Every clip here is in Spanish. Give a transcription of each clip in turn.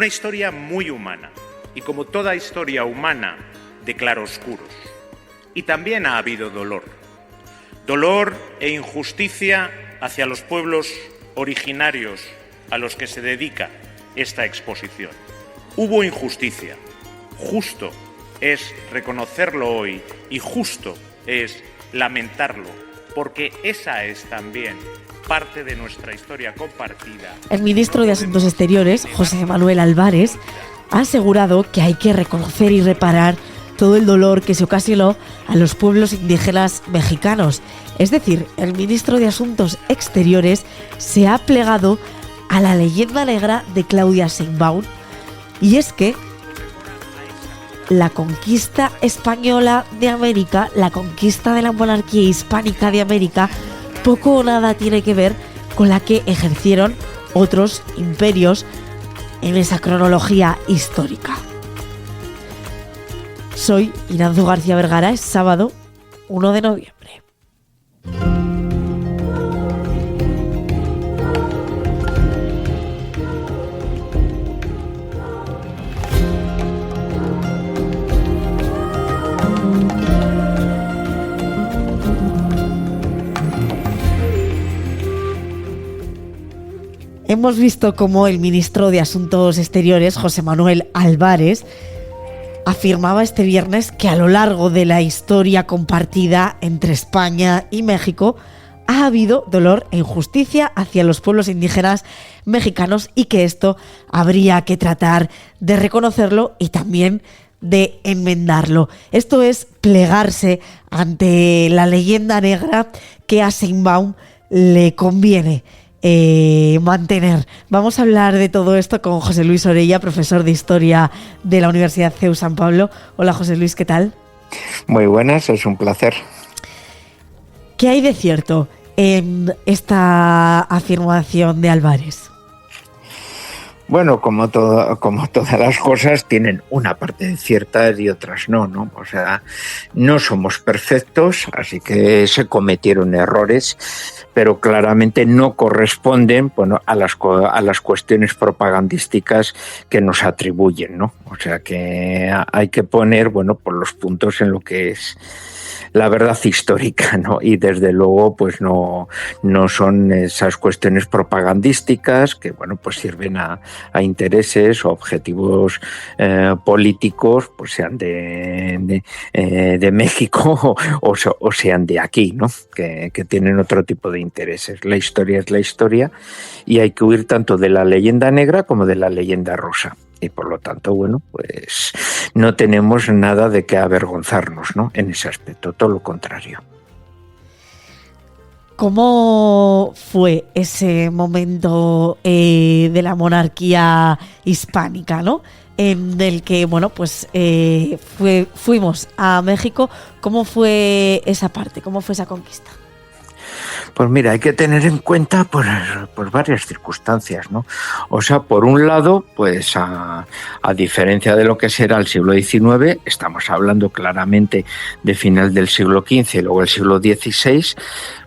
historia muy humana y, como toda historia humana, de claroscuros. Y también ha habido dolor. Dolor e injusticia hacia los pueblos originarios a los que se dedica esta exposición. Hubo injusticia. Justo es reconocerlo hoy y justo es lamentarlo, porque esa es también parte de nuestra historia compartida. El ministro de Asuntos Exteriores, José Manuel Álvarez, ha asegurado que hay que reconocer y reparar todo el dolor que se ocasionó a los pueblos indígenas mexicanos. Es decir, el ministro de Asuntos Exteriores se ha plegado a la leyenda negra de Claudia Sheinbaum, y es que la conquista española de América, la conquista de la monarquía hispánica de América, poco o nada tiene que ver con la que ejercieron otros imperios en esa cronología histórica. Soy Iranzu García Vergara, es sábado 1 de noviembre. Hemos visto cómo el ministro de Asuntos Exteriores, José Manuel Álvarez, afirmaba este viernes que a lo largo de la historia compartida entre España y México ha habido dolor e injusticia hacia los pueblos indígenas mexicanos y que esto habría que tratar de reconocerlo y también de enmendarlo. Esto es plegarse ante la leyenda negra que a Sheinbaum le conviene mantener. Vamos a hablar de todo esto con José Luis Orella, profesor de Historia de la Universidad CEU San Pablo. Hola José Luis, ¿qué tal? Muy buenas, es un placer. ¿Qué hay de cierto en esta afirmación de Álvarez? Bueno, como todas las cosas, tienen una parte cierta y otras no. O sea, no somos perfectos, así que se cometieron errores, pero claramente no corresponden, bueno, a las cuestiones propagandísticas que nos atribuyen, ¿no? O sea que hay que poner, bueno, por los puntos en lo que es la verdad histórica, ¿no? Y desde luego, pues no son esas cuestiones propagandísticas que, bueno, pues sirven a intereses o objetivos políticos, pues sean de México o sean de aquí, ¿no? Que tienen otro tipo de intereses. La historia es la historia y hay que huir tanto de la leyenda negra como de la leyenda rosa. Y por lo tanto, bueno, pues no tenemos nada de qué avergonzarnos, ¿no? En ese aspecto, todo lo contrario. ¿Cómo fue ese momento de la monarquía hispánica, ¿no? En el que, bueno, pues fuimos a México. ¿Cómo fue esa parte? ¿Cómo fue esa conquista? Pues mira, hay que tener en cuenta pues varias circunstancias, ¿no? O sea, por un lado, pues a diferencia de lo que será el siglo XIX, estamos hablando claramente de final del siglo XV y luego el siglo XVI,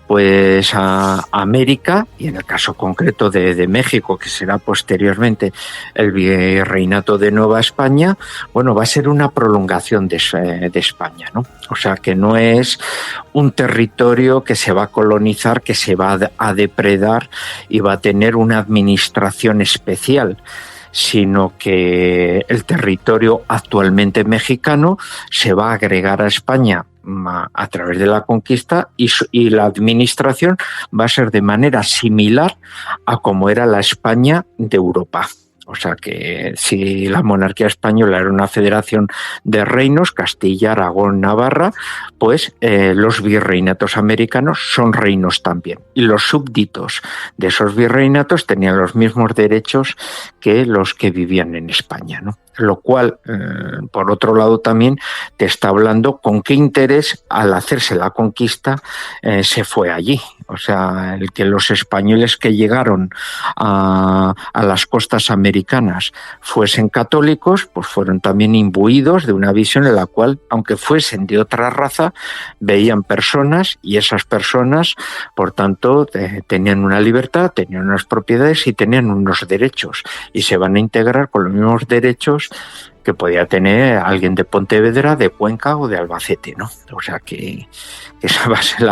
pues a América, y en el caso concreto de México, que será posteriormente el Virreinato de Nueva España, bueno, va a ser una prolongación de España, ¿no? O sea, que no es un territorio que se va a colonizar, que se va a depredar y va a tener una administración especial, sino que el territorio actualmente mexicano se va a agregar a España a través de la conquista y la administración va a ser de manera similar a como era la España de Europa. O sea que si la monarquía española era una federación de reinos, Castilla, Aragón, Navarra, pues los virreinatos americanos son reinos también. Y los súbditos de esos virreinatos tenían los mismos derechos que los que vivían en España, ¿no? lo cual, por otro lado, también te está hablando con qué interés al hacerse la conquista se fue allí. O sea, el que los españoles que llegaron a las costas americanas fuesen católicos, pues fueron también imbuidos de una visión en la cual, aunque fuesen de otra raza, veían personas y esas personas, por tanto, tenían una libertad, tenían unas propiedades y tenían unos derechos y se van a integrar con los mismos derechos que podía tener alguien de Pontevedra, de Cuenca o de Albacete, ¿no? O sea que esa va a ser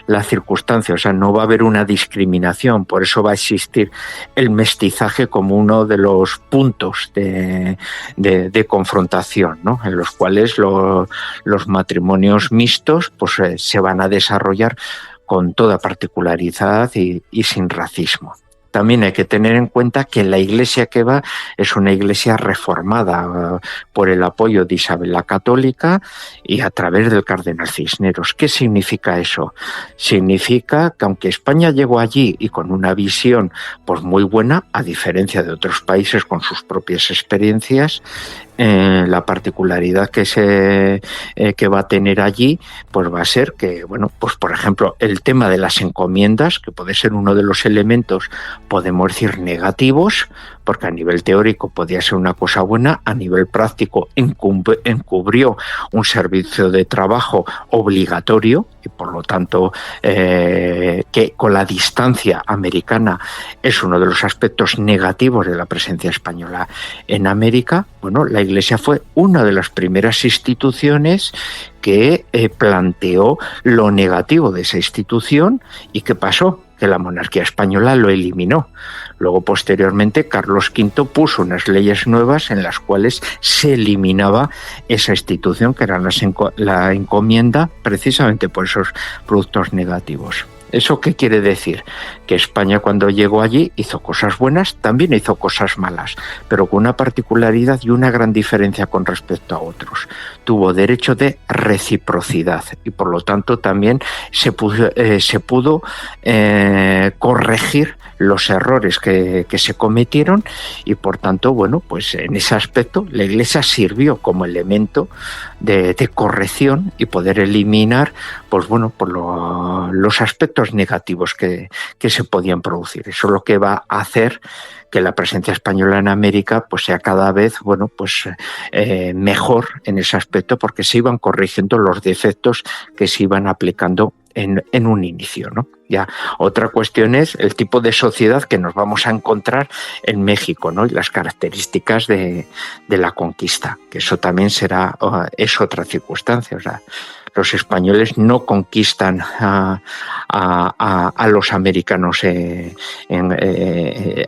la circunstancia, o sea, no va a haber una discriminación, por eso va a existir el mestizaje como uno de los puntos de confrontación, ¿no? En los cuales los matrimonios mixtos pues se van a desarrollar con toda particularidad y sin racismo. También hay que tener en cuenta que la iglesia que va es una iglesia reformada por el apoyo de Isabel la Católica y a través del cardenal Cisneros. ¿Qué significa eso? Significa que aunque España llegó allí y con una visión pues muy buena, a diferencia de otros países con sus propias experiencias, la particularidad que va a tener allí pues va a ser que, bueno, pues por ejemplo, el tema de las encomiendas, que puede ser uno de los elementos, podemos decir, negativos, porque a nivel teórico podía ser una cosa buena, a nivel práctico encubrió un servicio de trabajo obligatorio y por lo tanto que con la distancia americana es uno de los aspectos negativos de la presencia española en América. Bueno, la Iglesia fue una de las primeras instituciones que planteó lo negativo de esa institución. ¿Y qué pasó? Que la monarquía española lo eliminó. Luego, posteriormente, Carlos V puso unas leyes nuevas en las cuales se eliminaba esa institución, que era la encomienda, precisamente por esos productos negativos. ¿Eso qué quiere decir? Que España, cuando llegó allí, hizo cosas buenas, también hizo cosas malas, pero con una particularidad y una gran diferencia con respecto a otros. Tuvo derecho de reciprocidad y, por lo tanto, también se pudo corregir los errores que se cometieron y, por tanto, bueno, pues en ese aspecto la Iglesia sirvió como elemento de corrección y poder eliminar, pues bueno, por los aspectos negativos que se podían producir. Eso es lo que va a hacer que la presencia española en América pues sea cada vez, bueno, pues mejor en ese aspecto, porque se iban corrigiendo los defectos que se iban aplicando en un inicio, ¿no? Ya, otra cuestión es el tipo de sociedad que nos vamos a encontrar en México, ¿no? Y las características de la conquista, que eso también es otra circunstancia. O sea, los españoles no conquistan a los americanos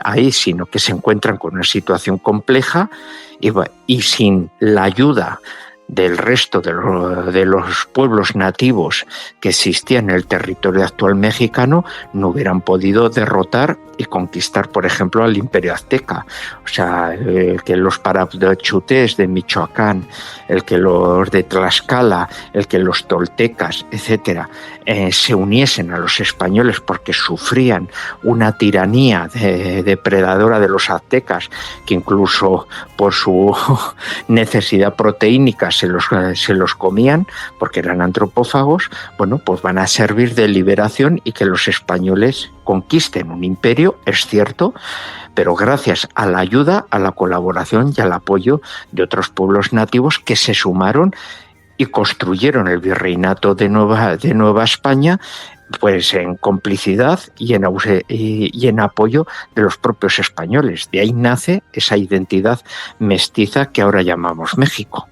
ahí, sino que se encuentran con una situación compleja y sin la ayuda del resto de los pueblos nativos que existían en el territorio actual mexicano, no hubieran podido derrotar y conquistar, por ejemplo, al Imperio Azteca. O sea, que los parachutés de Michoacán, el que los de Tlaxcala, el que los toltecas, etcétera, se uniesen a los españoles porque sufrían una tiranía depredadora de los aztecas, que incluso por su necesidad proteínica se los comían porque eran antropófagos. Bueno, pues van a servir de liberación y que los españoles conquisten un imperio, es cierto, pero gracias a la ayuda, a la colaboración y al apoyo de otros pueblos nativos que se sumaron y construyeron el virreinato de Nueva España, pues en complicidad y en apoyo de los propios españoles. De ahí nace esa identidad mestiza que ahora llamamos México.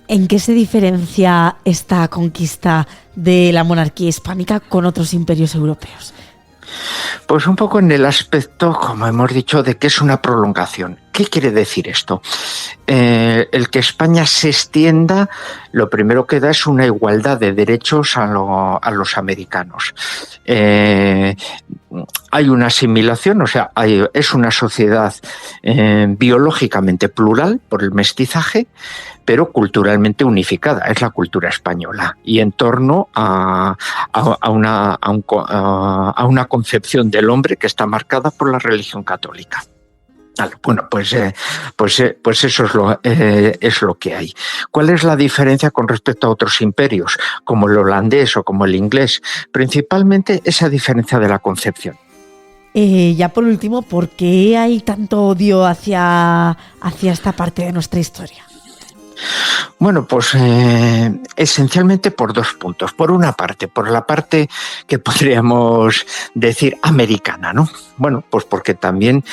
¿En qué se diferencia esta conquista de la monarquía hispánica con otros imperios europeos? Pues un poco en el aspecto, como hemos dicho, de que es una prolongación. ¿Qué quiere decir esto? El que España se extienda, lo primero que da es una igualdad de derechos a los americanos. Hay una asimilación, o sea, es una sociedad biológicamente plural por el mestizaje, pero culturalmente unificada, es la cultura española, y en torno a una concepción del hombre que está marcada por la religión católica. Bueno, pues eso es lo que hay. ¿Cuál es la diferencia con respecto a otros imperios, como el holandés o como el inglés? Principalmente esa diferencia de la concepción. Ya por último, ¿por qué hay tanto odio hacia esta parte de nuestra historia? Bueno, pues esencialmente por dos puntos. Por una parte, por la parte que podríamos decir americana, ¿no? Bueno, pues porque también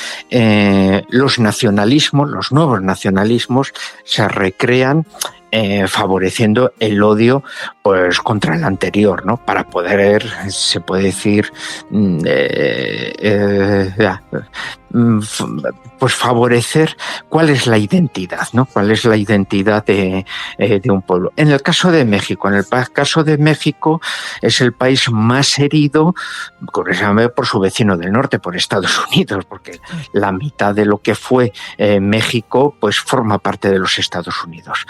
los nacionalismos, los nuevos nacionalismos, se recrean favoreciendo el odio pues contra el anterior, ¿no? Para poder, se puede decir, pues favorecer cuál es la identidad, ¿no? Cuál es la identidad de un pueblo. En el caso de México, es el país más herido, curiosamente, por su vecino del norte, por Estados Unidos, porque la mitad de lo que fue México, pues forma parte de los Estados Unidos.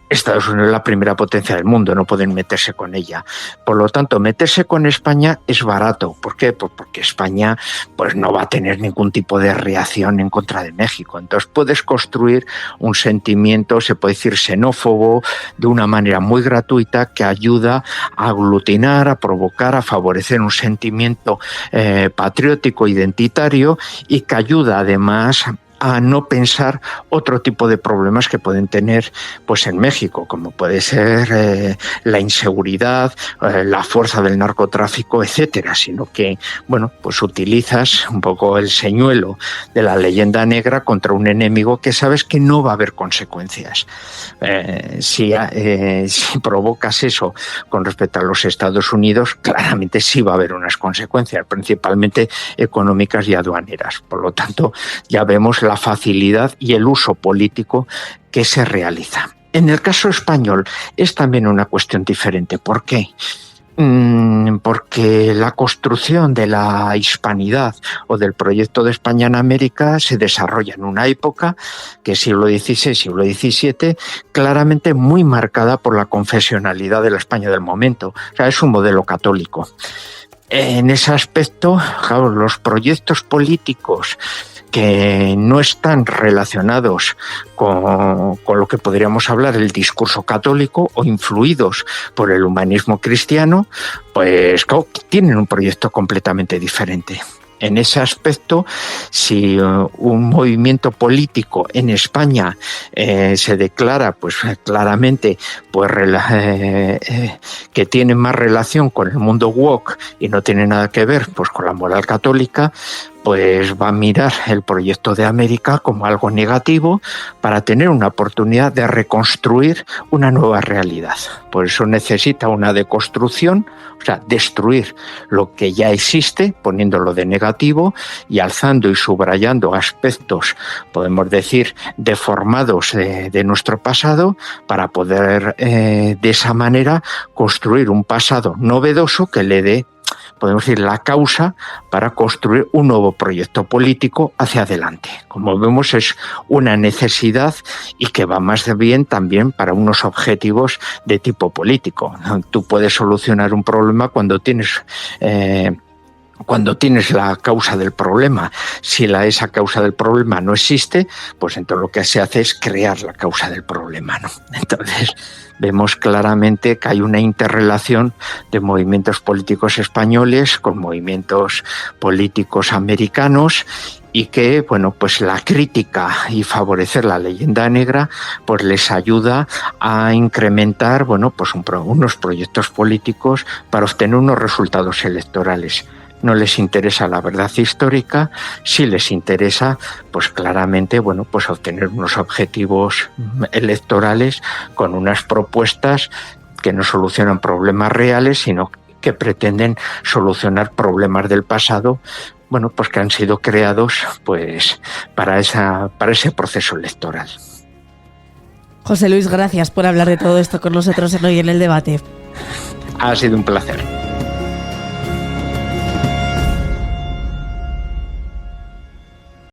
Estados Unidos es la primera potencia del mundo, no pueden meterse con ella. Por lo tanto, meterse con España es barato. ¿Por qué? Pues porque España pues no va a tener ningún tipo de reacción en contra de México. Entonces puedes construir un sentimiento, se puede decir xenófobo, de una manera muy gratuita que ayuda a aglutinar, a provocar, a favorecer un sentimiento patriótico, identitario, y que ayuda además a no pensar otro tipo de problemas que pueden tener pues en México, como puede ser la inseguridad, la fuerza del narcotráfico, etcétera, sino que, bueno, pues utilizas un poco el señuelo de la leyenda negra contra un enemigo que sabes que no va a haber consecuencias. Si provocas eso con respecto a los Estados Unidos, claramente sí va a haber unas consecuencias, principalmente económicas y aduaneras. Por lo tanto, ya vemos la facilidad y el uso político que se realiza. En el caso español es también una cuestión diferente. ¿Por qué? Porque la construcción de la hispanidad o del proyecto de España en América se desarrolla en una época que es siglo XVI, siglo XVII, claramente muy marcada por la confesionalidad de la España del momento. O sea, es un modelo católico. En ese aspecto, claro, los proyectos políticos que no están relacionados con lo que podríamos hablar el discurso católico o influidos por el humanismo cristiano, pues claro, tienen un proyecto completamente diferente. En ese aspecto, si un movimiento político en España se declara pues claramente pues, que tiene más relación con el mundo woke y no tiene nada que ver pues, con la moral católica, pues va a mirar el proyecto de América como algo negativo para tener una oportunidad de reconstruir una nueva realidad. Por eso necesita una deconstrucción, o sea, destruir lo que ya existe, poniéndolo de negativo y alzando y subrayando aspectos, podemos decir, deformados de nuestro pasado, para poder de esa manera construir un pasado novedoso que le dé, podemos decir, la causa para construir un nuevo proyecto político hacia adelante. Como vemos, es una necesidad y que va más bien también para unos objetivos de tipo político. Tú puedes solucionar un problema cuando tienes la causa del problema. Si esa causa del problema no existe, pues entonces lo que se hace es crear la causa del problema, ¿no? Entonces vemos claramente que hay una interrelación de movimientos políticos españoles con movimientos políticos americanos, y que, bueno, pues la crítica y favorecer la leyenda negra pues les ayuda a incrementar, bueno, pues unos proyectos políticos para obtener unos resultados electorales. No les interesa la verdad histórica, sí les interesa, pues claramente, bueno, pues obtener unos objetivos electorales con unas propuestas que no solucionan problemas reales, sino que pretenden solucionar problemas del pasado, bueno, pues que han sido creados, pues, para ese proceso electoral. José Luis, gracias por hablar de todo esto con nosotros en Hoy en el Debate. Ha sido un placer.